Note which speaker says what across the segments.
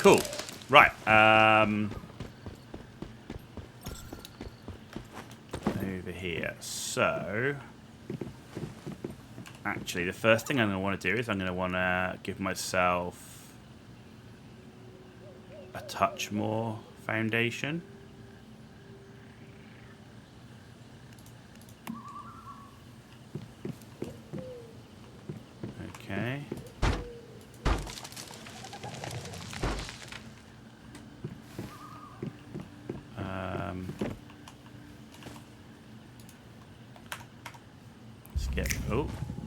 Speaker 1: Cool. Right. Over here. So, actually, the first thing I'm going to want to do is I'm going to want to give myself a touch more foundation. Okay.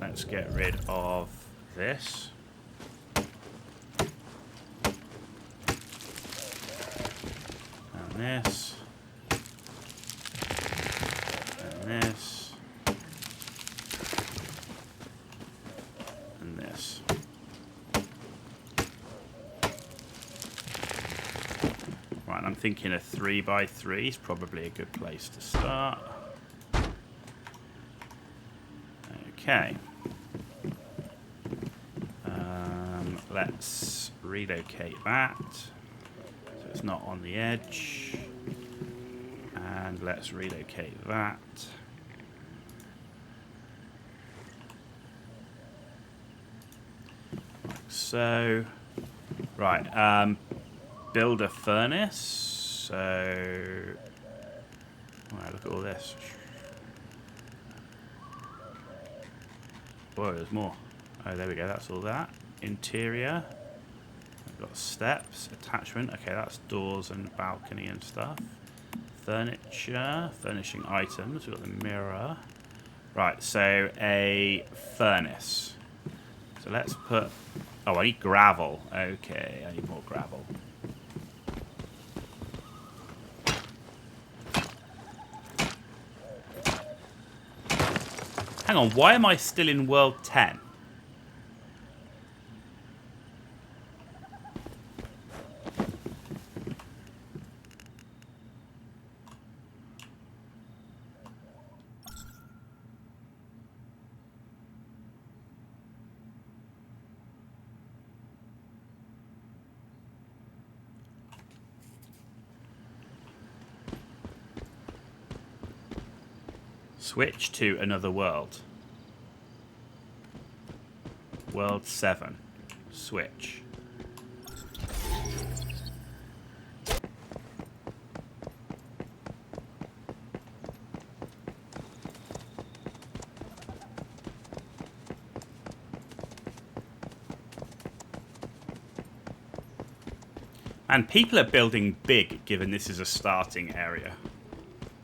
Speaker 1: Let's get rid of this. And this. And this. And this. Right, I'm thinking a 3x3 is probably a good place to start. Okay. Let's relocate that so it's not on the edge. And let's relocate that. Like so. Right. Build a furnace. So. Alright, look at all this. Whoa, there's more. Oh, there we go. That's all that. Interior. We've got steps, attachment. Okay, that's doors and balcony and stuff. Furniture, furnishing items. We've got the mirror. Right, so a furnace. So let's put... Oh, I need gravel. Okay, I need more gravel. Hang on, why am I still in World 10? Switch to another world. World 7. Switch. And people are building big, given this is a starting area.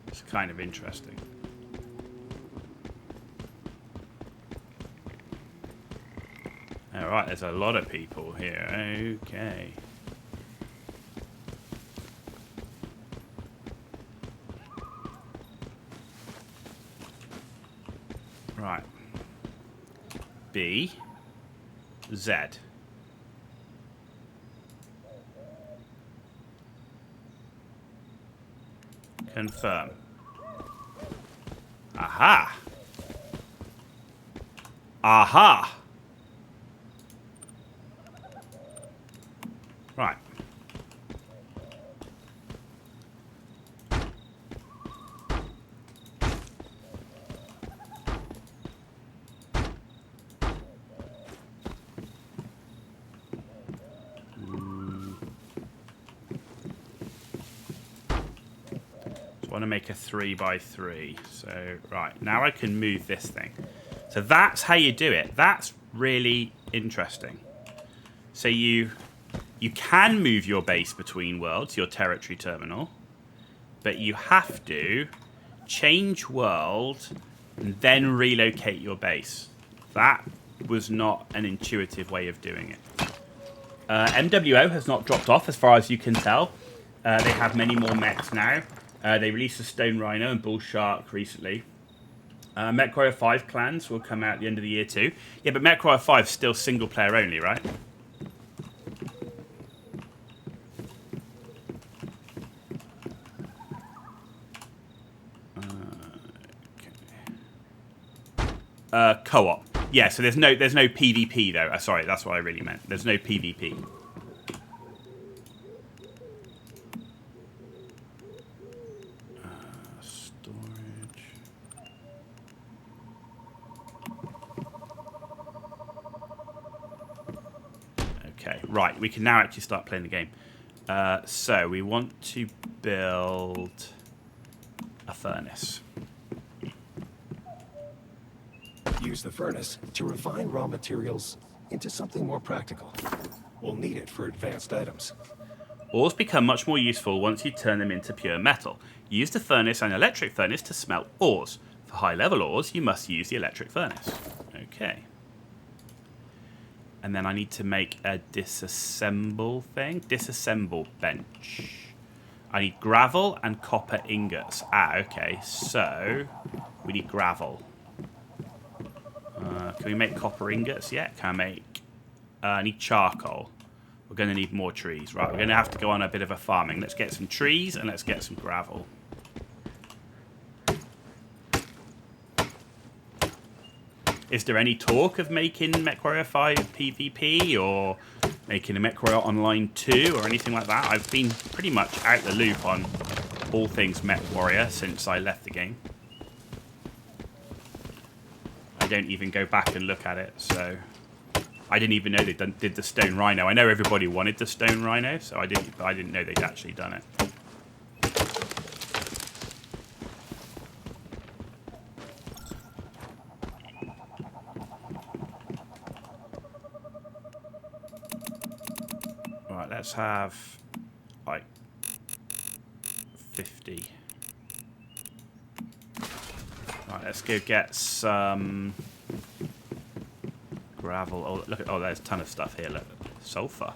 Speaker 1: It's kind of interesting. Alright, there's a lot of people here. Okay. Right. B. Z. Confirm. Aha! Aha! Right. So I want to make a 3x3. So, right. Now I can move this thing. So that's how you do it. That's really interesting. So you can move your base between worlds, your territory terminal, but you have to change world and then relocate your base. That was not an intuitive way of doing it. MWO has not dropped off as far as you can tell. They have many more mechs now. They released a Stone Rhino and Bull Shark recently. MechWarrior 5 clans will come out at the end of the year too. Yeah, but MechWarrior 5 is still single player only, right? Co-op. Yeah, so there's no PvP though. Sorry, that's what I really meant. There's no PvP. Okay, right. We can now actually start playing the game. So we want to build a furnace.
Speaker 2: Use the furnace to refine raw materials into something more practical. We'll need it for advanced items.
Speaker 1: Ores become much more useful once you turn them into pure metal. Use the furnace and electric furnace to smelt ores. For high-level ores, you must use the electric furnace. Okay. And then I need to make a disassemble thing. Disassemble bench. I need gravel and copper ingots. Ah, okay. So, we need gravel. Can we make copper ingots yet? Can I make... I need charcoal. We're going to need more trees. Right, we're going to have to go on a bit of a farming. Let's get some trees and let's get some gravel. Is there any talk of making MechWarrior 5 PvP or making a MechWarrior Online 2 or anything like that? I've been pretty much out the loop on all things MechWarrior since I left the game. I don't even go back and look at it, so... I didn't even know they did the Stone Rhino. I know everybody wanted the Stone Rhino, so I didn't know they'd actually done it. Right, let's have like 50. Right, let's go get some gravel. Oh, look at, oh, there's a ton of stuff here. Look, sulfur.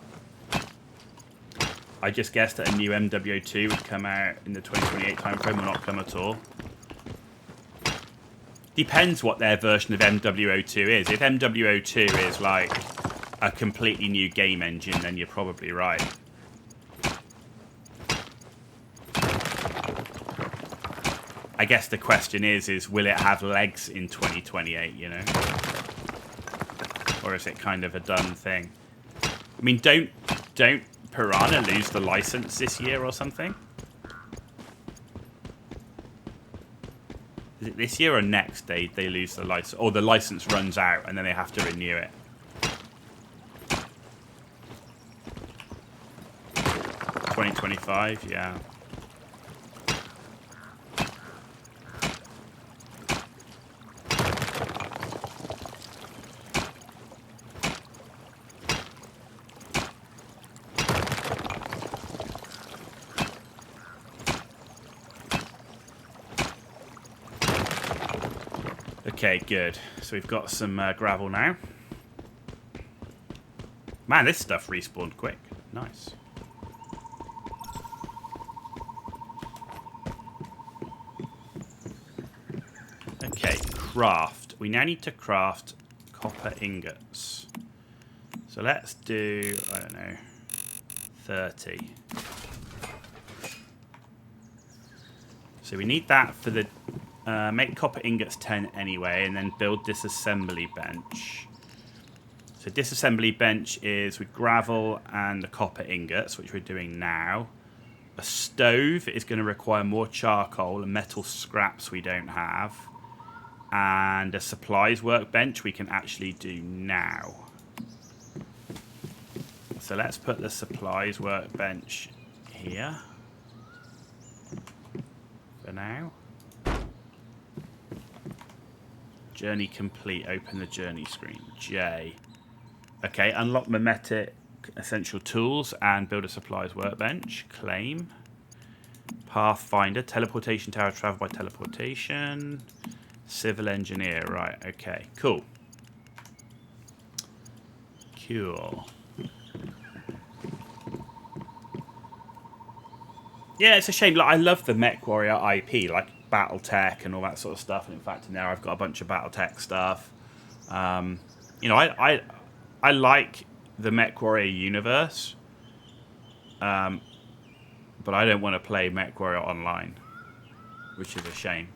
Speaker 1: I just guessed that a new MWO2 would come out in the 2028 timeframe, or not come at all. Depends what their version of MWO2 is. If MWO2 is like a completely new game engine, then you're probably right. I guess the question is will it have legs in 2028, you know? Or is it kind of a done thing? I mean, don't Piranha lose the license this year or something? Is it this year or next they lose the license? Or the license runs out and then they have to renew it? 2025, yeah. Okay, good. So we've got some gravel now. Man, this stuff respawned quick. Nice. Okay, craft. We now need to craft copper ingots. So let's do, I don't know, 30. So we need that for the... make copper ingots 10 anyway, and then build disassembly bench. So disassembly bench is with gravel and the copper ingots, which we're doing now. A stove is going to require more charcoal and metal scraps we don't have. And a supplies workbench we can actually do now. So let's put the supplies workbench here. For now. Journey complete. Open the journey screen. J. Okay, unlock mimetic essential tools and build a supplies workbench. Claim. Pathfinder. Teleportation tower. Travel by teleportation. Civil engineer. Right, okay. Cool. Cool. Yeah, it's a shame. Like, I love the MechWarrior IP. Like, BattleTech and all that sort of stuff. And in fact, now I've got a bunch of BattleTech stuff. You know, I like the MechWarrior universe, but I don't want to play MechWarrior Online, which is a shame.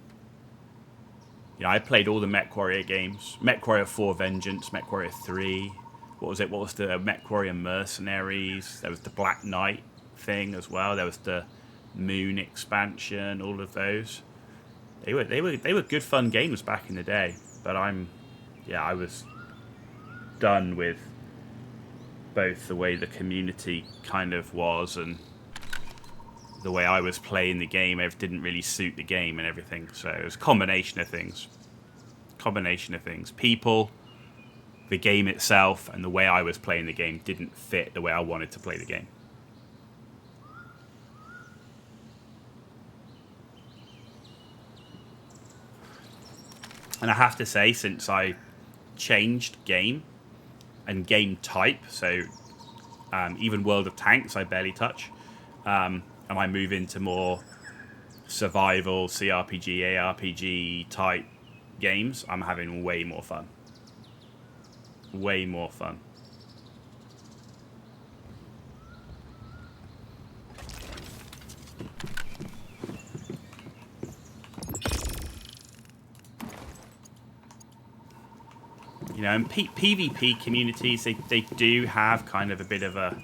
Speaker 1: You know, I played all the MechWarrior games. MechWarrior 4 Vengeance, MechWarrior 3. What was it? What was the MechWarrior Mercenaries? There was the Black Knight thing as well. There was the Moon expansion. All of those. They were good fun games back in the day. But I was done with both the way the community kind of was and the way I was playing the game. It didn't really suit the game and everything. So it was a combination of things. People, the game itself, and the way I was playing the game didn't fit the way I wanted to play the game. And I have to say, since I changed game and game type, so even World of Tanks I barely touch, and I move into more survival, CRPG, ARPG type games, I'm having way more fun. Way more fun. You know, and PvP communities, they do have kind of a bit of a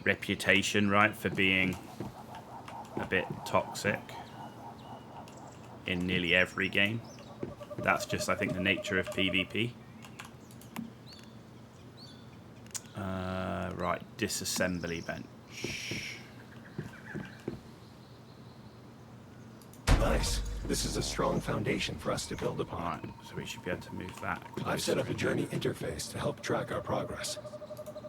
Speaker 1: reputation, right, for being a bit toxic in nearly every game. That's just, I think, the nature of PvP. Right, disassembly bench.
Speaker 2: Nice. This is a strong foundation for us to build upon.
Speaker 1: Alright, so we should be able to move that closer.
Speaker 2: I've set up a journey interface to help track our progress.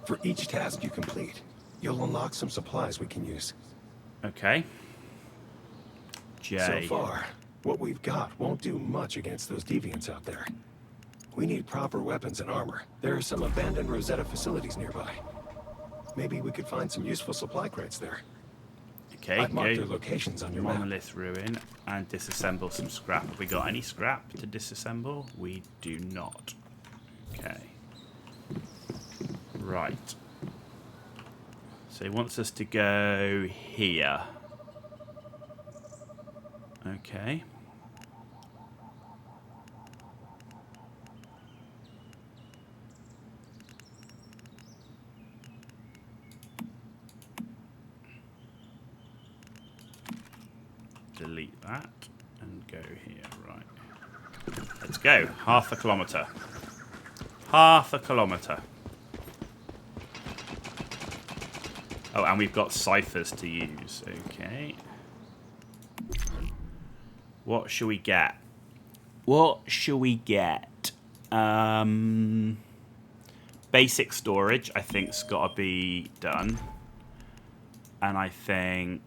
Speaker 2: For each task you complete, you'll unlock some supplies we can use.
Speaker 1: Okay. J.
Speaker 2: So far, what we've got won't do much against those deviants out there. We need proper weapons and armor. There are some abandoned Rosetta facilities nearby. Maybe we could find some useful supply crates there.
Speaker 1: Okay,
Speaker 2: I've marked their locations on your map.
Speaker 1: Monolith ruin and disassemble some scrap. Have we got any scrap to disassemble? We do not. Okay. Right. So he wants us to go here. Okay. Delete that and go here. Right. Let's go. Half a kilometre. Half a kilometre. Oh, and we've got ciphers to use. Okay. What shall we get? What shall we get? Basic storage, I think, has got to be done. And I think...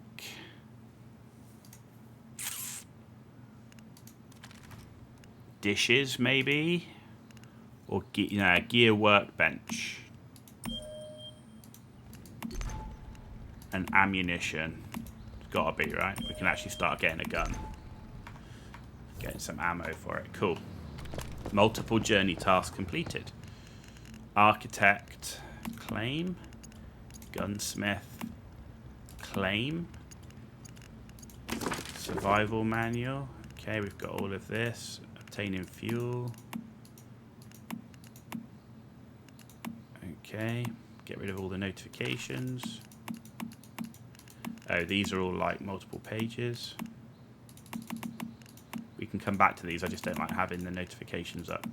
Speaker 1: dishes, maybe? Or gear workbench. And ammunition. It's got to be, right? We can actually start getting a gun. Getting some ammo for it. Cool. Multiple journey tasks completed. Architect. Claim. Gunsmith. Claim. Survival manual. Okay, we've got all of this. Obtaining fuel. Okay. Get rid of all the notifications. Oh, these are all like multiple pages. We can come back to these. I just don't like having the notifications up.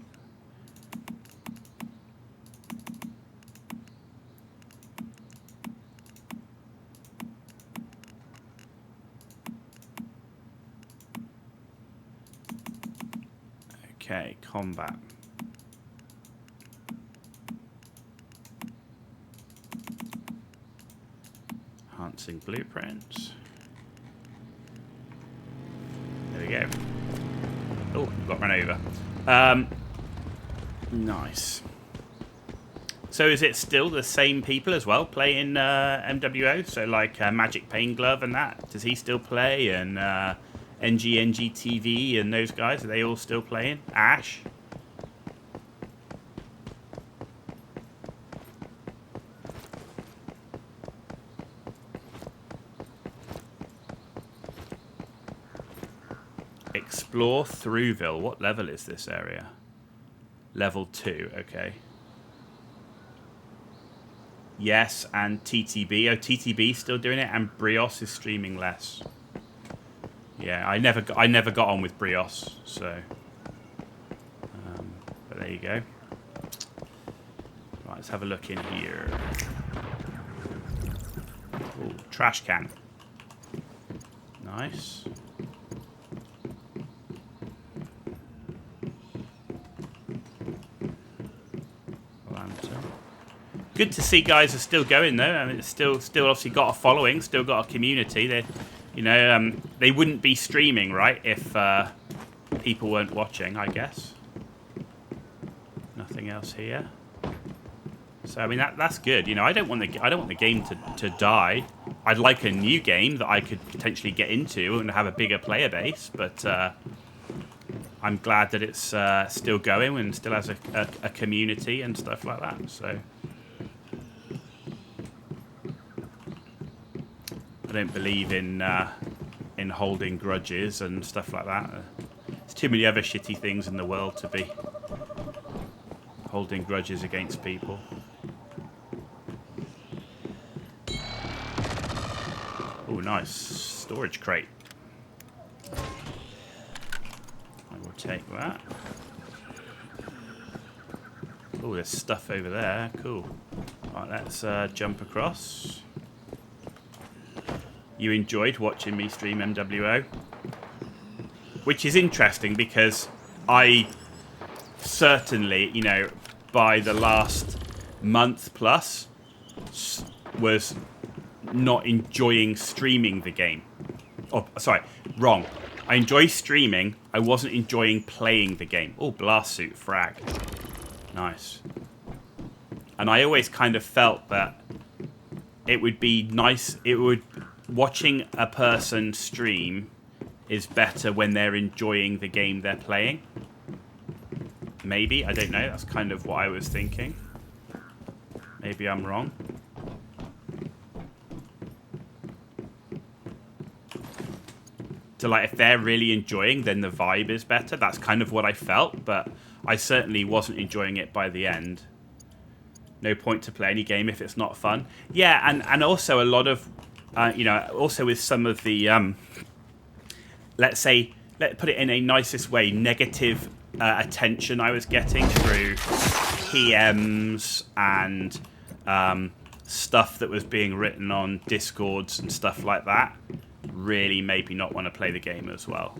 Speaker 1: Okay, combat. Enhancing blueprints. There we go. Oh, got run over. Nice. So is it still the same people as well playing MWO? So like Magic Pain Glove and that? Does he still play? And NGTV and those guys, are they all still playing? Ash? Explore Throughville. What level is this area? Level 2, okay. Yes, and TTB. Oh, TTB still doing it, and Brios is streaming less. Yeah, I never got on with Brios, so. But there you go. Right, Let's have a look in here. Ooh, trash can. Nice. Lantern. Good to see guys are still going though. I mean, it's still obviously got a following, still got a community. They, you know, they wouldn't be streaming, right, if people weren't watching, I guess. Nothing else here. So I mean that's good. You know, I don't want the game to die. I'd like a new game that I could potentially get into and have a bigger player base, but I'm glad that it's still going and still has a community and stuff like that. So I don't believe in holding grudges and stuff like that. There's too many other shitty things in the world to be holding grudges against people. Oh, nice storage crate. I will take that. Oh, there's stuff over there. Cool. Right, let's jump across. You enjoyed watching me stream MWO? Which is interesting because I certainly, you know, by the last month plus was not enjoying streaming the game. Oh, sorry, wrong. I enjoy streaming. I wasn't enjoying playing the game. Oh, blast suit frag. Nice. And I always kind of felt that it would be nice. Watching a person stream is better when they're enjoying the game they're playing. Maybe, I don't know. That's kind of what I was thinking. Maybe I'm wrong. So, like, if they're really enjoying, then the vibe is better. That's kind of what I felt, but I certainly wasn't enjoying it by the end. No point to play any game if it's not fun. Yeah, and also a lot of, you know, also with some of the, let's put it in a nicest way, negative attention I was getting through PMs and stuff that was being written on Discords and stuff like that. Really made me not want to play the game as well.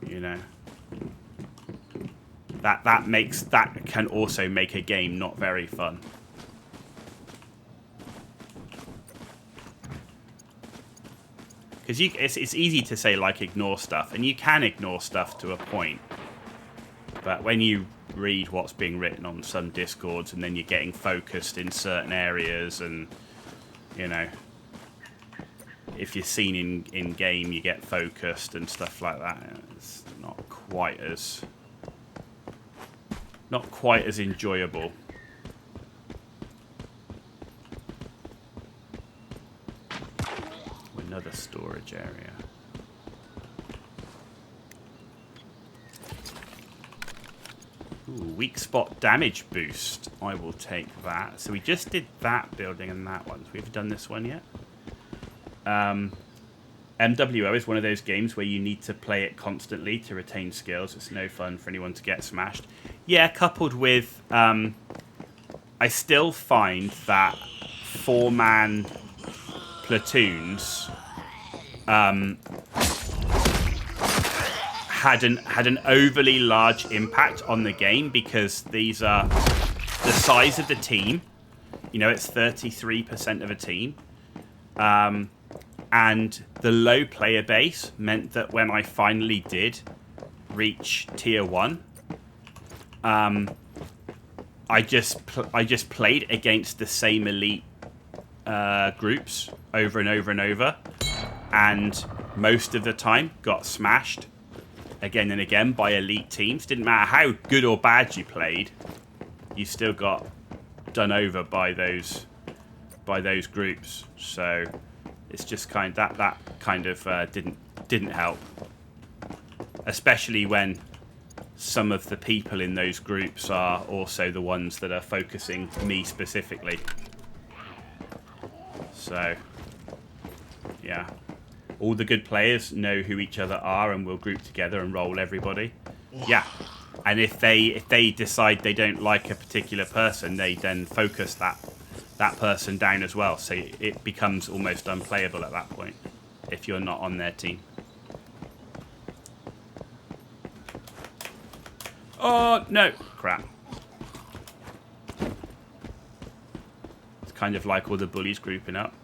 Speaker 1: You know, that can also make a game not very fun. Because it's easy to say, like, ignore stuff, and you can ignore stuff to a point. But when you read what's being written on some Discords and then you're getting focused in certain areas, and, you know, if you're seen in game, you get focused and stuff like that. It's not quite as enjoyable. Another storage area. Ooh, weak spot damage boost. I will take that. So we just did that building and that one. So we haven't done this one yet. MWO is one of those games where you need to play it constantly to retain skills. It's no fun for anyone to get smashed. Yeah, coupled with, I still find that 4-man platoons had an overly large impact on the game, because these are the size of the team. You know, it's 33% of a team. And the low player base meant that when I finally did reach tier 1, I just played against the same elite groups over and over and over, and most of the time got smashed again and again by elite teams. Didn't matter how good or bad you played, you still got done over by those groups. So it's just that kind of didn't help, especially when some of the people in those groups are also the ones that are focusing me specifically. So yeah, all the good players know who each other are and will group together and roll everybody. Yeah. And if they decide they don't like a particular person, they then focus that person down as well. So it becomes almost unplayable at that point if you're not on their team. Oh, no. Crap. It's kind of like all the bullies grouping up.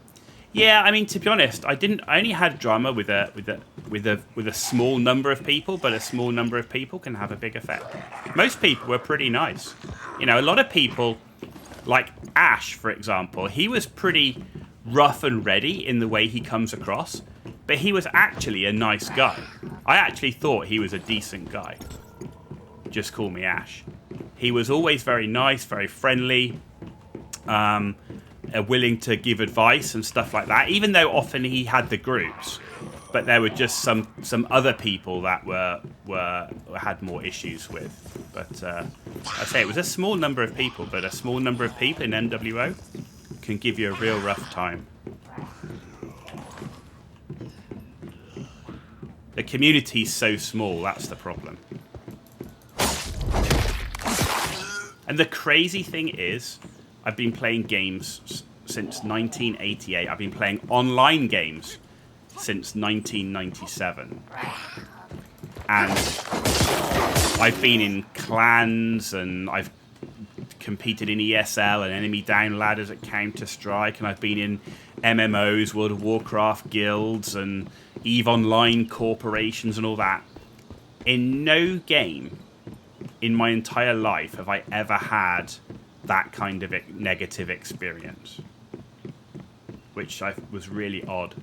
Speaker 1: Yeah, I mean, to be honest, I only had drama with a small number of people, but a small number of people can have a big effect. Most people were pretty nice. You know, a lot of people, like Ash, for example, he was pretty rough and ready in the way he comes across, but he was actually a nice guy. I actually thought he was a decent guy. Just call me Ash. He was always very nice, very friendly, willing to give advice and stuff like that, even though often he had the groups. But there were just some other people that had more issues with. But I say it was a small number of people, but a small number of people in MWO can give you a real rough time. The community's so small, that's the problem. And the crazy thing is, I've been playing games since 1988. I've been playing online games since 1997. And I've been in clans, and I've competed in ESL and enemy down ladders at Counter-Strike, and I've been in MMOs, World of Warcraft guilds, and EVE Online corporations and all that. In no game in my entire life have I ever had that kind of negative experience, which was really odd.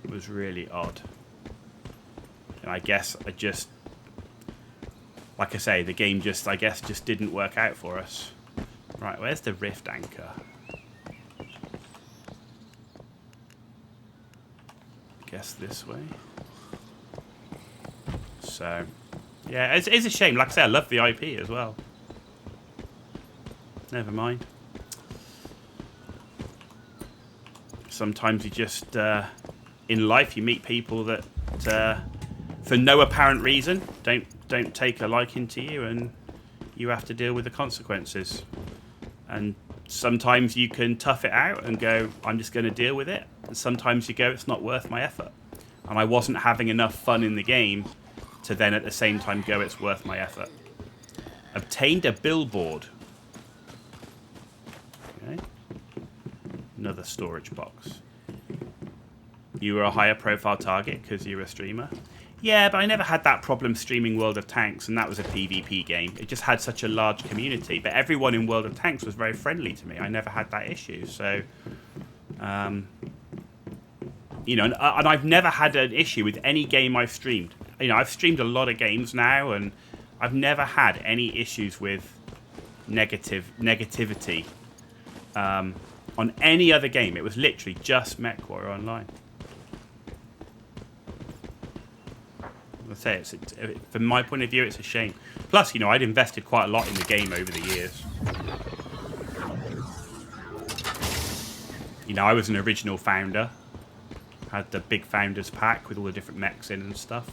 Speaker 1: It was really odd. And I guess like I say, the game just didn't work out for us. Right, where's the rift anchor? Guess this way. So, yeah, it's a shame. Like I say, I love the IP as well. Never mind. Sometimes you just, in life, you meet people that, for no apparent reason, don't take a liking to you, and you have to deal with the consequences. And sometimes you can tough it out and go, I'm just going to deal with it. And sometimes you go, it's not worth my effort. And I wasn't having enough fun in the game to then at the same time go, it's worth my effort. Obtained a billboard. Okay. Another storage box. You were a higher profile target because you were a streamer. Yeah, but I never had that problem streaming World of Tanks, and that was a PvP game. It just had such a large community. But everyone in World of Tanks was very friendly to me. I never had that issue. So, you know, and I've never had an issue with any game I've streamed. You know, I've streamed a lot of games now, and I've never had any issues with negativity on any other game. It was literally just MechWarrior Online. I say from my point of view, it's a shame. Plus, you know, I'd invested quite a lot in the game over the years. You know, I was an original founder. Had the big founders pack with all the different mechs in and stuff.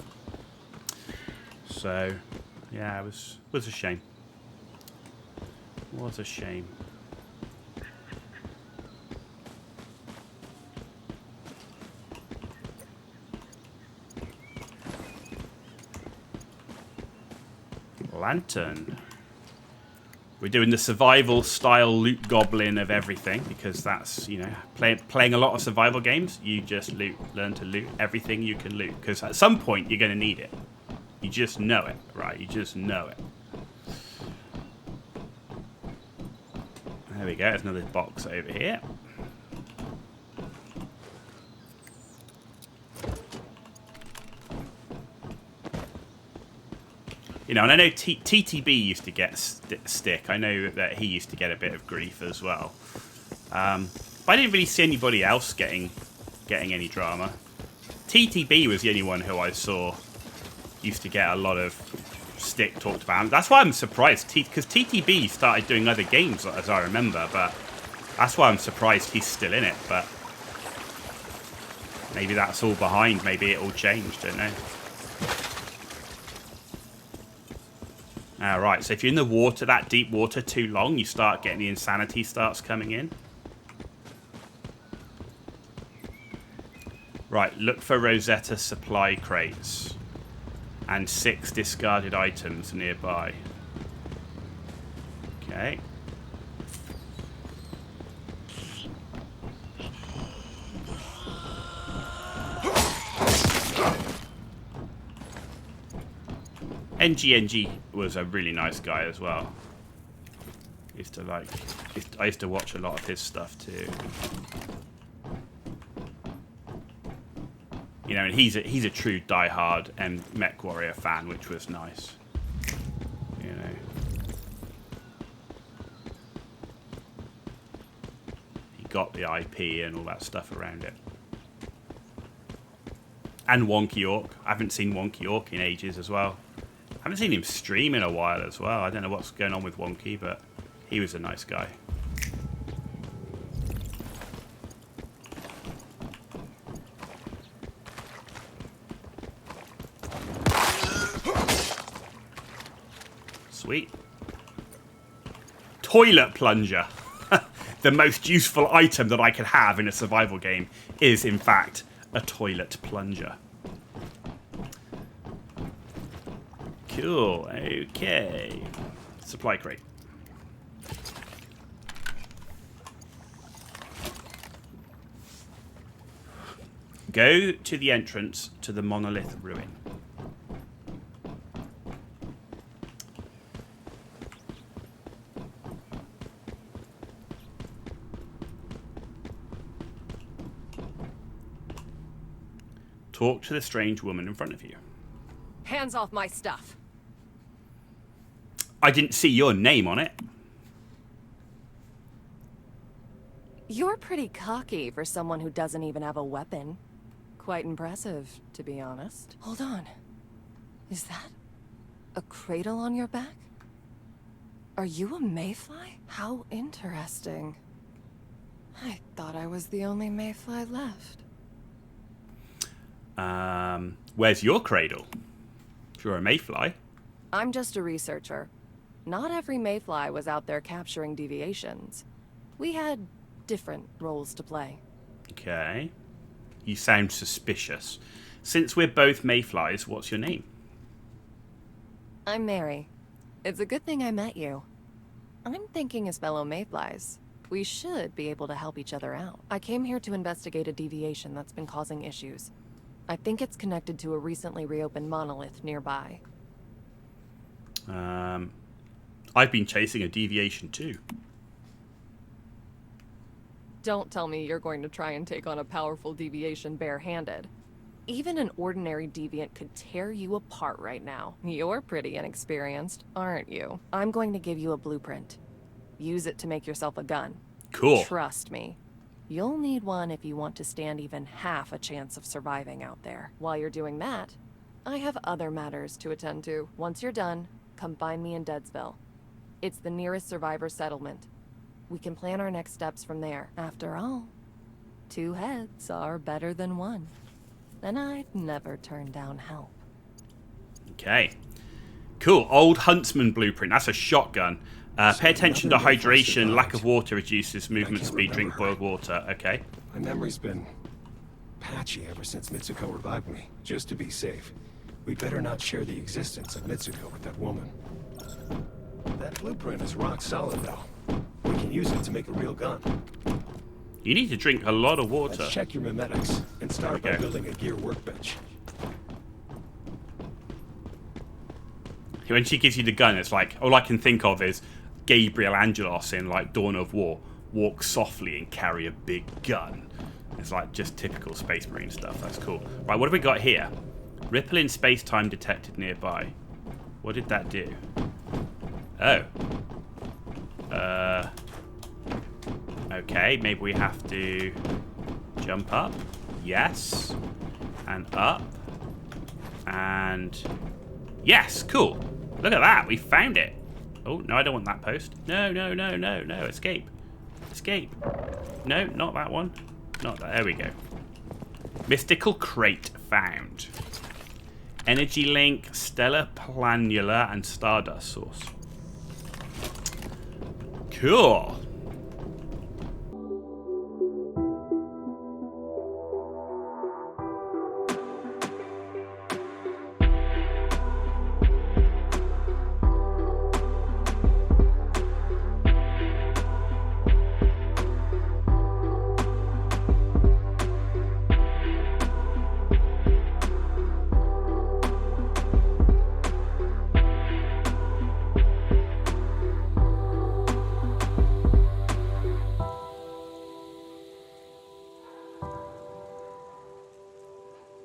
Speaker 1: So, yeah, it was a shame. It was a shame. Lantern. We're doing the survival style loot goblin of everything, because that's, you know, playing a lot of survival games, you just learn to loot everything you can loot, because at some point you're going to need it. You just know it, right? You just know it. There we go. There's another box over here. You know, and I know TTB used to get stick. I know that he used to get a bit of grief as well. But I didn't really see anybody else getting any drama. TTB was the only one who I saw used to get a lot of stick talked about. That's why I'm surprised, because TTB started doing other games, as I remember, but that's why I'm surprised he's still in it. But maybe that's all behind. Maybe it all changed. Don't know. Right, so if you're in the water, that deep water too long, you start getting the insanity starts coming in. Right, look for Rosetta supply crates. And 6 discarded items nearby. Okay. NG was a really nice guy as well. I used to watch a lot of his stuff too. You know, and he's a true diehard and Mech Warrior fan, which was nice. You know, he got the IP and all that stuff around it. And Wonky Orc. I haven't seen Wonky Orc in ages as well. I haven't seen him stream in a while as well. I don't know what's going on with Wonky, but he was a nice guy. Sweet. Toilet plunger. The most useful item that I could have in a survival game is, in fact, a toilet plunger. Cool. Okay. Supply crate. Go to the entrance to the monolith ruin. Talk to the strange woman in front of you.
Speaker 3: Hands off my stuff.
Speaker 1: I didn't see your name on it.
Speaker 3: You're pretty cocky for someone who doesn't even have a weapon. Quite impressive, to be honest. Hold on. Is that a cradle on your back? Are you a mayfly? How interesting. I thought I was the only mayfly left.
Speaker 1: Where's your cradle? If you're a mayfly.
Speaker 3: I'm just a researcher. Not every mayfly was out there capturing deviations. We had different roles to play.
Speaker 1: Okay. You sound suspicious. Since we're both mayflies, what's your name?
Speaker 3: I'm Mary. It's a good thing I met you. I'm thinking as fellow mayflies, we should be able to help each other out. I came here to investigate a deviation that's been causing issues. I think it's connected to a recently reopened monolith nearby.
Speaker 1: I've been chasing a deviation too.
Speaker 3: Don't tell me you're going to try and take on a powerful deviation barehanded. Even an ordinary deviant could tear you apart right now. You're pretty inexperienced, aren't you? I'm going to give you a blueprint. Use it to make yourself a gun.
Speaker 1: Cool.
Speaker 3: Trust me. You'll need one if you want to stand even half a chance of surviving out there. While you're doing that, I have other matters to attend to. Once you're done, come find me in Deadsville. It's the nearest survivor settlement. We can plan our next steps from there. After all, 2 heads are better than 1. And I'd never turn down help.
Speaker 1: Okay. Cool. Old Huntsman blueprint. That's a shotgun. Pay attention to hydration. Lack of water reduces movement speed. Drink boiled water. Okay.
Speaker 2: My memory's been patchy ever since Mitsuko revived me. Just to be safe, we'd better not share the existence of Mitsuko with that woman. That blueprint is rock solid, though. We can use it to make a real gun.
Speaker 1: You need to drink a lot of water.
Speaker 2: Let's check your mimetics and start by building a gear workbench.
Speaker 1: When she gives you the gun, it's like, all I can think of is Gabriel Angelos in like Dawn of War. Walk softly and carry a big gun. It's like just typical Space Marine stuff. That's cool. Right, what have we got here? Ripple in space-time detected nearby. What did that do? Oh. Okay, maybe we have to jump up. Yes. And up. And yes, cool. Look at that, we found it. Oh, no, I don't want that post. No, no, no, no, no, escape. Escape. No, not that one. Not that, there we go. Mystical crate found. Energy link, stellar planula, and stardust source. Cool.